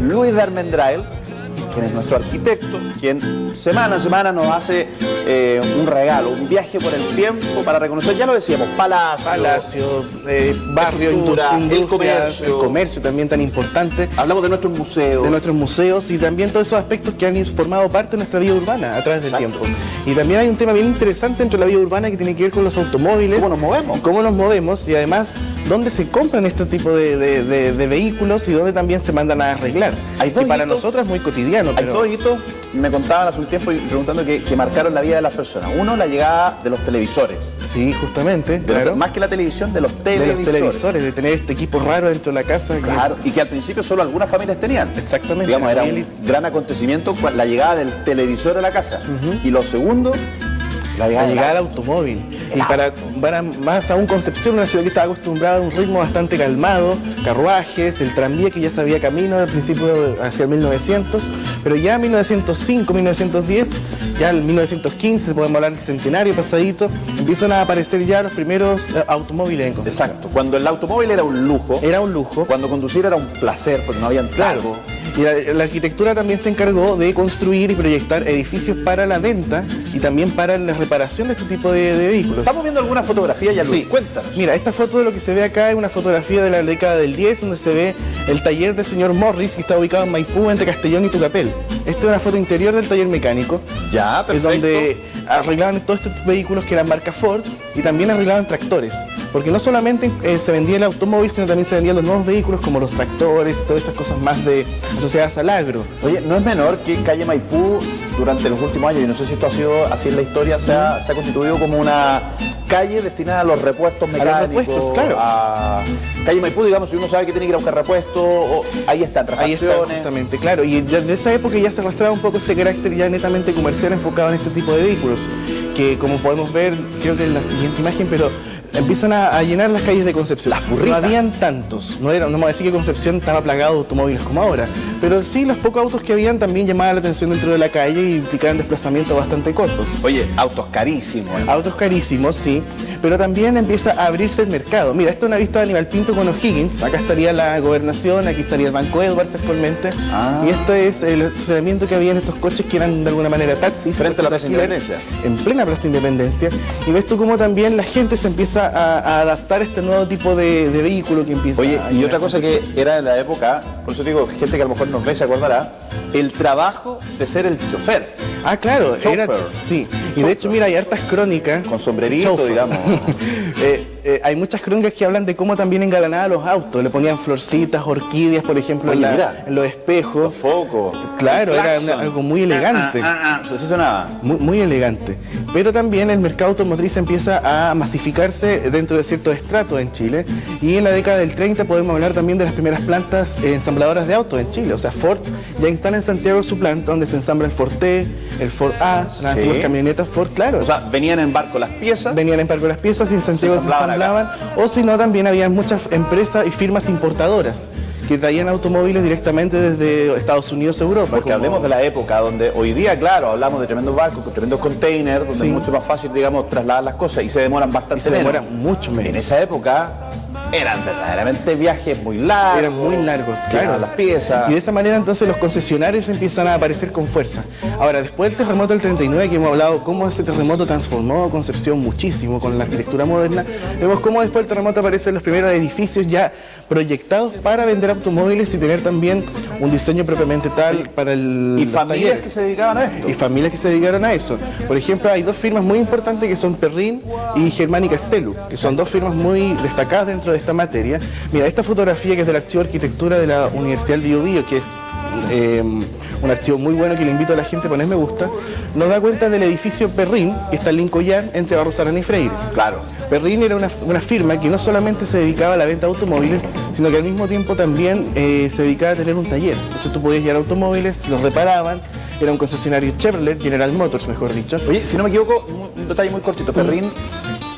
Luis de Armendrael, quien es nuestro arquitecto, quien semana a semana nos hace un regalo, un viaje por el tiempo para reconocer, ya lo decíamos, Palacio, barrio, industrias, el comercio también tan importante. Hablamos de nuestros museos. De nuestros museos y también todos esos aspectos que han formado parte de nuestra vida urbana a través del tiempo. Y también hay un tema bien interesante dentro de la vida urbana que tiene que ver con los automóviles. ¿Cómo nos movemos? Cómo nos movemos y además dónde se compran este tipo de vehículos y dónde también se mandan a arreglar. Hay dos que para hitos, nosotros es muy cotidiano. Hay dos hitos, me contaban hace un tiempo preguntando que marcaron la vida de las personas. Uno, la llegada de los televisores. Sí, justamente. Claro. Más que la televisión, de los televisores. De los televisores, de tener este equipo raro dentro de la casa. Claro, y que al principio solo algunas familias tenían. Exactamente. Digamos, era un gran acontecimiento la llegada del televisor a la casa. Y lo segundo, la llegada al automóvil. Y para más aún Concepción, una ciudad que estaba acostumbrada a un ritmo bastante calmado, carruajes, el tranvía que ya sabía camino al principio hacia 1900, pero ya en 1905, 1910, ya en 1915, podemos hablar del centenario pasadito, empiezan a aparecer ya los primeros automóviles en Concepción. Exacto, cuando el automóvil era un lujo. Era un lujo. Cuando conducir era un placer, porque no había cargo. Y la arquitectura también se encargó de construir y proyectar edificios para la venta y también para la reparación de este tipo de vehículos. Estamos viendo alguna fotografía ya, Luis. Sí, Cuéntanos. Mira, esta foto de lo que se ve acá es una fotografía de la década del 10, donde se ve el taller del señor Morris, que está ubicado en Maipú, entre Castellón y Tucapel. Esta es una foto interior del taller mecánico. Ya, perfecto. Es donde arreglaban todos estos vehículos que eran marca Ford y también arreglaban tractores. Porque no solamente se vendía el automóvil, sino también se vendían los nuevos vehículos como los tractores y todas esas cosas más asociadas al agro. Oye, no es menor que calle Maipú durante los últimos años, y no sé si esto ha sido así en la historia, se ha constituido como una calle destinada a los repuestos mecánicos. A los repuestos, claro. Calle Maipú, digamos, si uno sabe que tiene que ir a buscar repuestos, ahí están, refacciones. Ahí está, justamente, claro. Y de esa época ya se arrastraba un poco este carácter ya netamente comercial enfocado en este tipo de vehículos, que como podemos ver, creo que en la siguiente imagen, pero empiezan a llenar las calles de Concepción. Las burritas. No habían tantos, no vamos a decir que Concepción estaba plagado de automóviles como ahora, pero sí los pocos autos que habían también llamaban la atención dentro de la calle y implicaban desplazamientos bastante cortos. Oye, autos carísimos. Autos carísimos, sí, pero también empieza a abrirse el mercado. Mira, esto es una vista de Aníbal Pinto con O'Higgins, acá estaría la Gobernación, aquí estaría el Banco Edwards actualmente, y este es el estacionamiento que había en estos coches que eran de alguna manera taxis. Frente a la Plaza Independencia. En plena Plaza Independencia, y ves tú cómo también la gente se empieza a adaptar a este nuevo tipo de vehículo que empieza. Oye, y otra cosa que era en la época, por eso digo, gente que a lo mejor nos ve se acordará, el trabajo de ser el chofer. Ah, claro, Chauffeur. sí. Y de hecho, mira, hay hartas crónicas. Con sombrerito, Chauffeur. digamos. Hay muchas crónicas que hablan de cómo también engalanaban los autos. Le ponían florcitas, orquídeas, por ejemplo, Oye, en los espejos. Los focos. Claro, era algo muy elegante. Eso sonaba. Muy elegante. Pero también el mercado automotriz empieza a masificarse dentro de ciertos estratos en Chile. Y en la década del 30 podemos hablar también de las primeras plantas ensambladoras de autos en Chile. O sea, Ford ya instala en Santiago su planta donde se ensambla el Ford T, el Ford A, las antiguas camionetas Ford, claro. O sea, venían en barco las piezas. Venían en barco las piezas y en Santiago se ensamblaban. O si no, también había muchas empresas y firmas importadoras que traían automóviles directamente desde Estados Unidos a Europa. Porque hablemos de la época donde hoy día, claro, hablamos de tremendos barcos, con tremendos containers, donde es mucho más fácil, digamos, trasladar las cosas y se demoran bastante se menos. demoran mucho menos. En esa época eran verdaderamente viajes muy largos. Eran muy largos, claro. Las piezas. Y de esa manera entonces los concesionarios empiezan a aparecer con fuerza. Ahora, después del terremoto del 39, que hemos hablado cómo ese terremoto transformó Concepción muchísimo con la arquitectura moderna, vemos cómo después del terremoto aparecen los primeros edificios ya proyectados para vender automóviles y tener también un diseño propiamente tal para el... Y familias que se dedicaban a esto. Y familias que se dedicaron a eso. Por ejemplo, hay dos firmas muy importantes que son Perrin y Germánica Stelu, que son dos firmas muy destacadas dentro de esta materia. Mira, esta fotografía que es del Archivo de Arquitectura de la Universidad del Biobío, que es un archivo muy bueno que le invito a la gente a poner me gusta, nos da cuenta del edificio Perrin, que está en Lincoln entre Barros Arana y Freire. Claro. Perrin era una firma que no solamente se dedicaba a la venta de automóviles, sino que al mismo tiempo también se dedicaba a tener un taller. Entonces tú podías llevar automóviles, los reparaban, era un concesionario Chevrolet, General Motors, mejor dicho. Oye, si no me equivoco, un detalle muy cortito, Perrin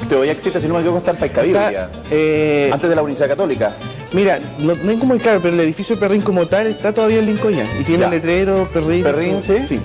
todavía existe, si no me equivoco, está en Paiscaví, antes de la Universidad Católica. Mira, no es muy claro, pero el edificio Perrin como tal está todavía en Lincoln y tiene Ya. el letrero Perrin. Perrin, ¿sí? Sí.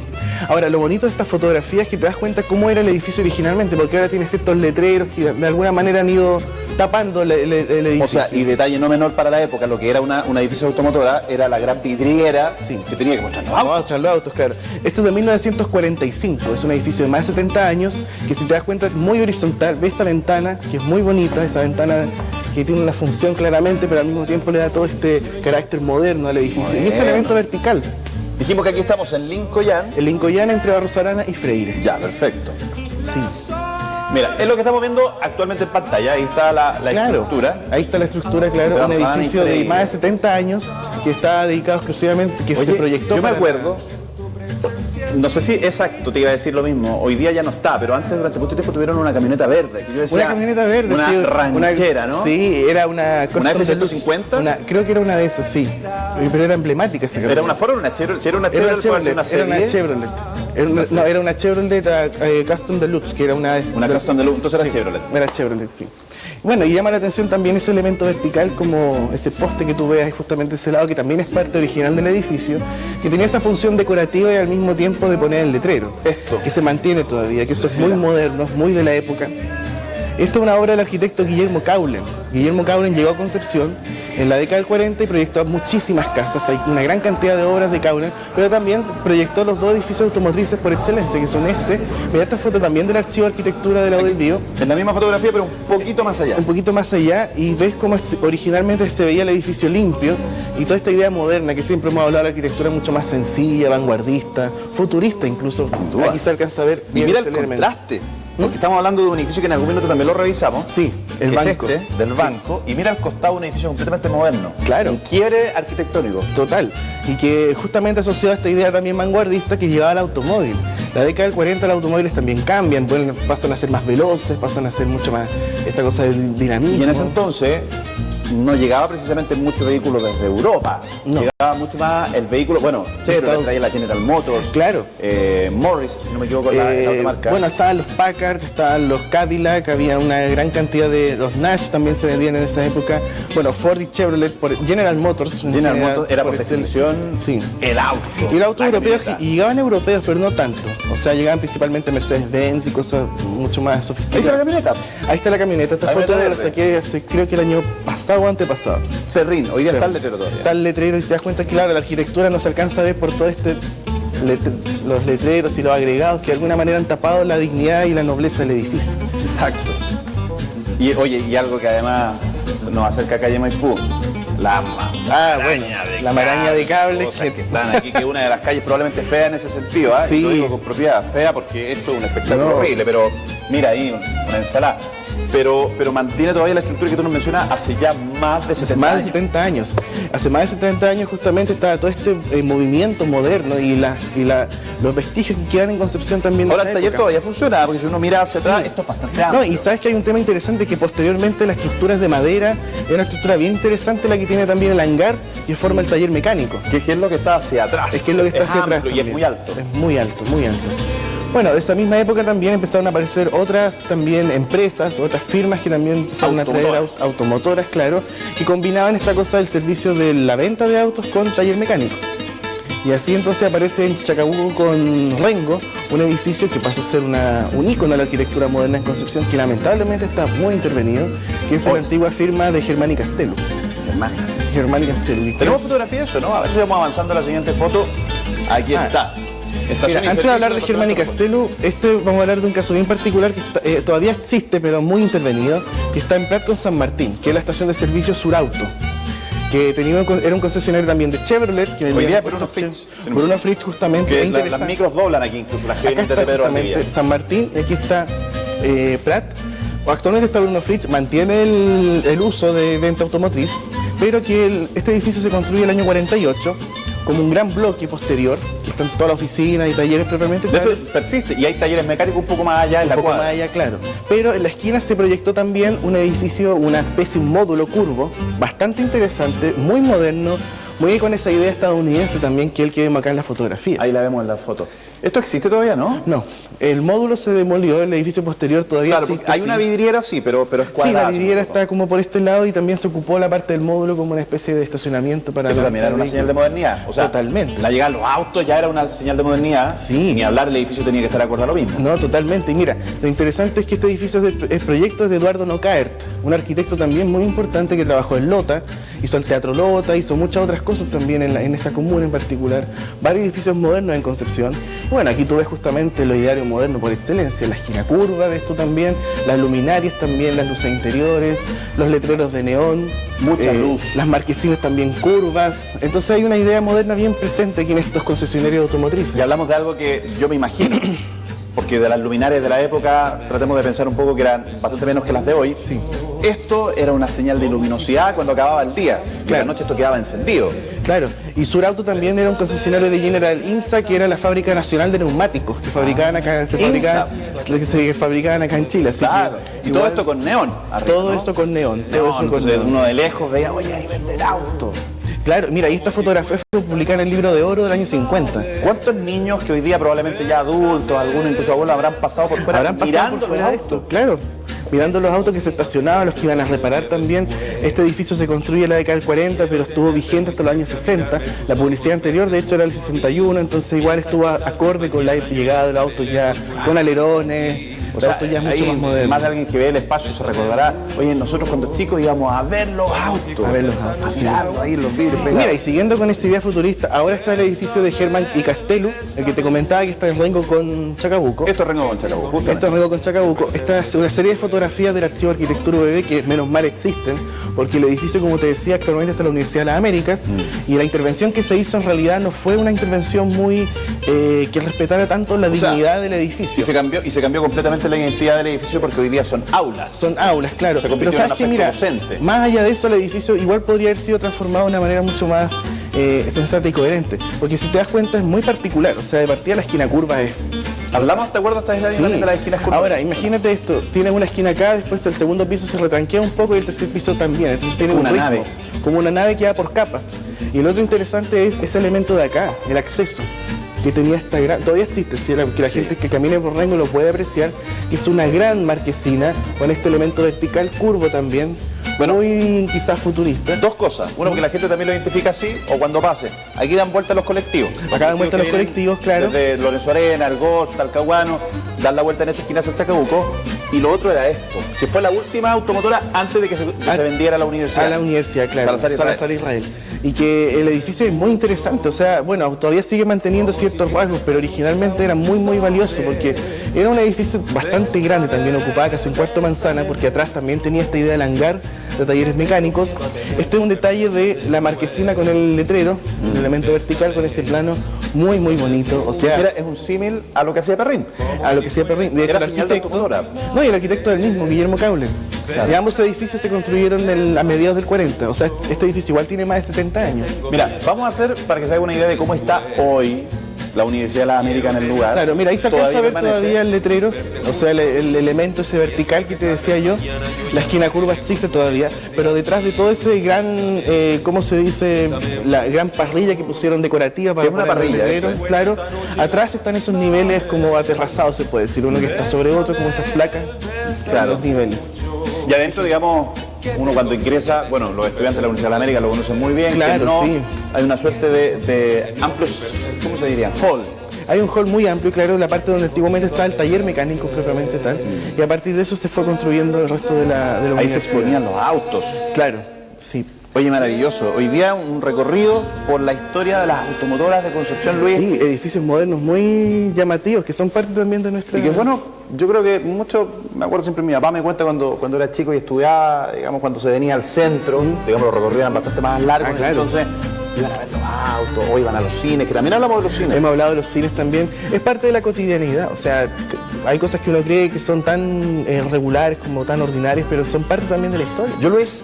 Ahora, lo bonito de esta fotografía es que te das cuenta cómo era el edificio originalmente, porque ahora tiene ciertos letreros que de alguna manera han ido tapando el edificio. O sea, y detalle no menor para la época, lo que era un edificio automotora era la gran vidriera Sí. que tenía que mostrar los autos. Mostrar los autos, claro. Esto es de 1945, es un edificio de más de 70 años, que si te das cuenta es muy horizontal. Ves esta ventana, que es muy bonita, esa ventana que tiene una función claramente, pero al mismo tiempo le da todo este carácter moderno al edificio. Y este Moderno. elemento vertical, Dijimos que aquí estamos en Lincoln. el Lincoln entre Barros Arana y Freire. Ya, perfecto. Sí, Mira, es lo que estamos viendo actualmente en pantalla. Ahí está la claro. estructura. Ahí está la estructura, claro. Entre Un Barros Arana y edificio de Freire. más de 70 años que está dedicado exclusivamente, que se Oye, proyectó. yo me para- acuerdo, no sé si exacto te iba a decir lo mismo, hoy día ya no está, pero antes durante mucho tiempo tuvieron una camioneta verde. Que yo decía, Una camioneta verde, una sí. ranchera, ¿no? Sí, era una ¿Una Custom F-150? Deluxe. Creo que era una de esas, sí. Pero era emblemática esa camioneta. ¿Era una Ford o una Chevrolet? Si era una Era Chevrolet, una puede ser Chevrolet. Era una serie. Chevrolet. No, era una Chevrolet Custom Deluxe, que era una... Una Custom Deluxe, entonces era Sí, Chevrolet. Era Chevrolet, sí. Bueno, y llama la atención también ese elemento vertical, como ese poste que tú veas justamente ese lado, que también es parte original del edificio, que tenía esa función decorativa y al mismo tiempo de poner el letrero. Esto. Que se mantiene todavía, que eso es muy moderno, es muy de la época. Esto es una obra del arquitecto Guillermo Caulen. Guillermo Caulen llegó a Concepción en la década del 40 y proyectó muchísimas casas. Hay una gran cantidad de obras de Caulen, pero también proyectó los dos edificios automotrices por excelencia, que son Mira esta foto también del Archivo de Arquitectura de la UDELBio, En la misma fotografía, pero un poquito más allá. un poquito más allá, y ves cómo originalmente se veía el edificio limpio y toda esta idea moderna que siempre hemos hablado de la arquitectura mucho más sencilla, vanguardista, futurista incluso. Sin duda. Aquí se alcanza a ver Y bien mira el ese elemento. contraste, porque estamos hablando de un edificio que en algún minuto también lo revisamos. Sí, el que banco. es este, del Sí. banco, y mira al costado un edificio completamente moderno. Claro. Un quiebre arquitectónico. Total, y que justamente asociado a esta idea también vanguardista que llevaba al automóvil. La década del 40 los automóviles también cambian, pasan a ser más veloces, pasan a ser mucho más esta cosa del dinamismo. Y en ese entonces no llegaba precisamente muchos vehículos desde Europa. No. Llegaba mucho más el vehículo, bueno, Chevrolet Estados- traía la General Motors. Claro. Morris, si no me equivoco, la otra marca. Bueno, estaban los Packard, estaban los Cadillac, había una gran cantidad de... Los Nash también se vendían en esa época. Bueno, Ford y Chevrolet, General Motors. en General general, Motors era por excelencia. definición Sí. el auto. Y el auto la europeo, camioneta. y llegaban europeos, pero no tanto. O sea, llegaban principalmente Mercedes-Benz y cosas mucho más Ahí está la sofisticadas. camioneta. Ahí está la camioneta. Esta La foto camioneta la verde. saqué hace, creo que el año pasado o antepasado. Perrin, hoy día está el letrero todavía. Está el letrero y te das cuenta que, claro, la arquitectura no se alcanza a ver por todo los letreros y los agregados que de alguna manera han tapado la dignidad y la nobleza del edificio. Exacto. Y oye, y algo que además nos acerca a calle Maipú. La maraña de cables cosas que están aquí, que es una de las calles probablemente fea en ese sentido, ¿ah? Sí. Y lo digo con propiedad fea porque esto es un espectáculo No. horrible, pero mira ahí una ensalada. Pero mantiene todavía la estructura que tú nos mencionas hace ya más de 70 Hace más de años. 70 años. Hace más de 70 años justamente estaba todo este movimiento moderno y los vestigios que quedan en Concepción también de Ahora esa el taller época. todavía funciona, porque si uno mira hacia Sí. atrás, esto es bastante No, amplio. y sabes que hay un tema interesante que posteriormente la estructura es de madera, es una estructura bien interesante la que tiene también el hangar que forma el taller mecánico. Que es lo que está hacia atrás. Es que es lo que está hacia atrás amplio y es también. muy alto. Es muy alto, muy alto. Bueno, de esa misma época también empezaron a aparecer otras también empresas, otras firmas que también empezaron a traer automotoras, claro, que combinaban esta cosa del servicio de la venta de autos con taller mecánico. Y así entonces aparece en Chacabuco con Rengo, un edificio que pasa a ser un ícono de la arquitectura moderna en Concepción, que lamentablemente está muy intervenido, que es la antigua firma de Germán y Castello. Hermanas. Germán y Castello. ¿Tenemos fotografía de eso, no? A ver si vamos avanzando a la siguiente foto. Aquí está. Estación Mira, y antes de hablar de servicio Germán y departamento Castello, vamos a hablar de un caso bien particular que todavía existe, pero muy intervenido, que está en Prat con San Martín, que es la estación de servicio Surauto, que era un concesionario también de Chevrolet. Que Hoy día vendía Bruno Fritz. Bruno Fritz, justamente. Que es las interesante. micros doblan aquí, incluso las que Acá vienen está desde Pedro justamente Valdivia. San Martín y aquí está Prat. Actualmente está Bruno Fritz, mantiene el uso de venta automotriz, pero que este edificio se construye el año 48 como un gran bloque posterior, que están toda la oficina y talleres propiamente De tales. hecho, persiste. Y hay talleres mecánicos un poco más allá en la Un poco más cuadra. allá, claro. Pero en la esquina se proyectó también un edificio, una especie, un módulo curvo, bastante interesante, muy moderno, muy con esa idea estadounidense también que él que vemos acá en la fotografía. Ahí la vemos en la foto. ¿Esto existe todavía, no? No, el módulo se demolió, el edificio posterior todavía Claro, existe. porque hay una vidriera, sí, pero es Sí, cuadrada. la vidriera está como por este lado y también se ocupó la parte del módulo como una especie de estacionamiento para... Eso también era una señal de modernidad. O sea, totalmente. La llegada de los autos ya era una señal de modernidad. Sí. Ni hablar, el edificio tenía que estar acorde a lo mismo. No, totalmente. Y mira, lo interesante es que este edificio es proyecto de Eduardo Nocaert, un arquitecto también muy importante que trabajó en Lota, hizo el Teatro Lota, hizo muchas otras cosas también en esa comuna en particular, varios edificios modernos en Concepción. Y bueno, aquí tú ves justamente lo ideario moderno por excelencia, la esquina curva, ves tú también, las luminarias también, las luces interiores, los letreros de neón, Mucha luz. las marquesinas también curvas. Entonces hay una idea moderna bien presente aquí en estos concesionarios automotrices. Y hablamos de algo que yo me imagino, porque de las luminarias de la época tratemos de pensar un poco que eran bastante menos que las de hoy. Sí. Esto era una señal de luminosidad cuando acababa el día. Y Claro. la noche esto quedaba encendido. Claro, y Surauto también era un concesionario de General INSA, que era la fábrica nacional de neumáticos que fabricaban acá, se fabricaban acá en Chile. Así Claro. que Y todo igual, esto con neón. Arriba, todo ¿no? eso con neón, todo Neón, eso con entonces neón. uno de lejos veía, oye, ahí venden auto. Claro, mira, y esta fotografía fue publicada en el libro de oro del año 50. ¿Cuántos niños que hoy día probablemente ya adultos, algunos incluso abuelos, habrán pasado por fuera Habrán pasado mirando por fuera los de autos? esto, claro. Mirando los autos que se estacionaban, los que iban a reparar también. Este edificio se construye en la década del 40, pero estuvo vigente hasta los años 60. La publicidad anterior, de hecho, era el 61, entonces igual estuvo acorde con la llegada de los autos ya con alerones, O sea, autos ya mucho ahí más modernos. más de alguien que ve el espacio se recordará, oye, nosotros cuando chicos íbamos a ver los autos. A ver los autos, sí. Mirando ahí los vidrios pegados. Mira, y siguiendo con esa idea futurista, ahora está el edificio de Germán y Castello, el que te comentaba que está en Rengo con Chacabuco. Esto es Rengo con Chacabuco, justamente. Esto es Rengo con Chacabuco. Esta es una serie de fotografías del Archivo de Arquitectura UBB que menos mal existen, porque el edificio, como te decía, actualmente está en la Universidad de las Américas, y la intervención que se hizo en realidad no fue una intervención muy que respetara tanto la dignidad del edificio. Y se cambió completamente la identidad del edificio porque hoy día son aulas. Son aulas, claro. Se Pero convirtió en sabes un que, mira, aspecto docente. más allá de eso, el edificio igual podría haber sido transformado de una manera mucho más sensata y coherente. Porque si te das cuenta es muy particular. O sea, de partida la esquina curva es... ¿Hablamos, te acuerdas, esta Sí. de las esquinas curvas? Ahora, imagínate esto. Tienes una esquina acá, después el segundo piso se retranquea un poco y el tercer piso también. Entonces tiene Como un una ritmo, nave. como una nave que va por capas. Y el otro interesante es ese elemento de acá, el acceso, que tenía esta gran... Todavía existe, ¿sí? Que la gente que camine por Rengo lo puede apreciar, que es una gran marquesina con este elemento vertical curvo también, Bueno, muy quizás futurista. Dos cosas. Uno, porque la gente también lo identifica así, o cuando pase. Aquí dan vuelta los colectivos. Acá dan vuelta los colectivos, claro. Desde Lorenzo Arena, el Golf, Talcahuano, dan la vuelta en esta esquina hacia Chacabuco. Y lo otro era esto, que fue la última automotora antes de que se vendiera a la universidad. A la universidad, claro. Salazar Israel. Y que el edificio es muy interesante, o sea, bueno, todavía sigue manteniendo ciertos rasgos, pero originalmente era muy, muy valioso porque era un edificio bastante grande, también ocupaba casi un cuarto manzana, porque atrás también tenía esta idea del hangar de talleres mecánicos. Este es un detalle de la marquesina con el letrero, el elemento vertical con ese plano muy, muy bonito. O sea, Es un símil a lo que hacía Perrin. a lo que sea Perrin. De hecho, Era el señal de arquitecto, automotora. no, y el arquitecto del mismo, Guillermo Caulen. Y ambos edificios se construyeron a mediados del 40. O sea, este edificio igual tiene más de 70 años. Mira, vamos a hacer, para que se haga una idea de cómo está hoy la Universidad de las Américas en el lugar. Claro, mira, ahí se alcanza a ver permanece. todavía el letrero, o sea, el elemento ese vertical que te decía yo, la esquina curva existe todavía, pero detrás de todo ese gran, ¿cómo se dice? La gran parrilla que pusieron decorativa para Que es una poner el parrilla, letrero, eso es. claro, atrás están esos niveles como aterrazados, se puede decir, uno que está sobre otro, como esas placas, Claro. los niveles. Y adentro, digamos, uno cuando ingresa, bueno, los estudiantes de la Universidad de la América lo conocen muy bien. Claro, que no, sí. Hay una suerte de amplios, ¿cómo se diría? Hall. Hay un hall muy amplio, claro, la parte donde antiguamente estaba el taller mecánico propiamente tal, y a partir de eso se fue construyendo el resto de la Ahí se universidad. exponían los autos. Claro, sí. Oye, maravilloso. Hoy día un recorrido por la historia de las automotoras de Concepción, Luis. Sí, edificios modernos muy llamativos, que son parte también de nuestra... Y que bueno, yo creo que mucho, me acuerdo siempre mi papá me cuenta cuando era chico y estudiaba, digamos, cuando se venía al centro, digamos, los recorridos eran bastante más largos, claro. entonces iban a ver los autos, o iban a los cines, que también hablamos de los cines. Hemos hablado de los cines también. Es parte de la cotidianidad, o sea, hay cosas que uno cree que son tan regulares como tan ordinarias, pero son parte también de la historia. Yo, Luis,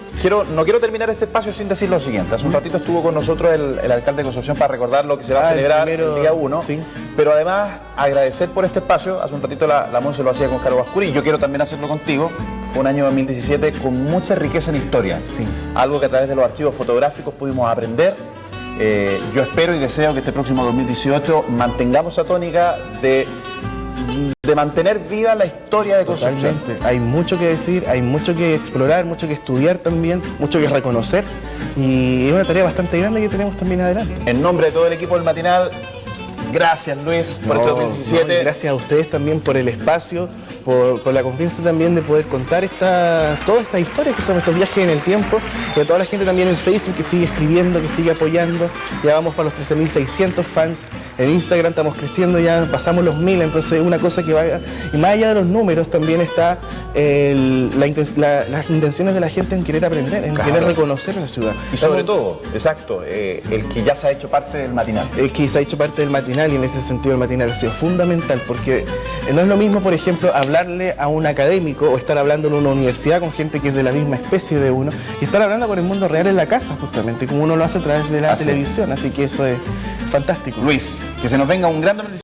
no quiero terminar este espacio sin decir lo siguiente. Hace un ratito estuvo con nosotros el alcalde de Concepción para recordar lo que se va a el celebrar primero, el día 1. sí. Pero además, agradecer por este espacio. Hace un ratito la Monse lo hacía con Carlos Bascuri y yo quiero también hacerlo contigo. Fue un año 2017 con mucha riqueza en historia. Sí. Algo que a través de los archivos fotográficos pudimos aprender. Yo espero y deseo que este próximo 2018 mantengamos esa tónica de de mantener viva la historia de Concepción. Totalmente. Hay mucho que decir, hay mucho que explorar, mucho que estudiar también, mucho que reconocer y es una tarea bastante grande que tenemos también adelante. En nombre de todo el equipo del Matinal, gracias Luis por este 2017. Gracias a ustedes también por el espacio, por la confianza también de poder contar todas estas historias, estos viajes en el tiempo, y a toda la gente también en Facebook que sigue escribiendo, que sigue apoyando. Ya vamos para los 13.600 fans, en Instagram estamos creciendo, ya pasamos los 1000, entonces una cosa que vaya, y más allá de los números también está las intenciones de la gente en querer aprender, en querer reconocer la ciudad. Y sobre todo, exacto, el que ya se ha hecho parte del Matinal. Que se ha hecho parte del Matinal y en ese sentido el Matinal ha sido fundamental porque no es lo mismo, por ejemplo, hablarle a un académico o estar hablando en una universidad con gente que es de la misma especie de uno y estar hablando con el mundo real en la casa justamente, como uno lo hace a través de la televisión, así que eso es fantástico. Luis, que se nos venga un gran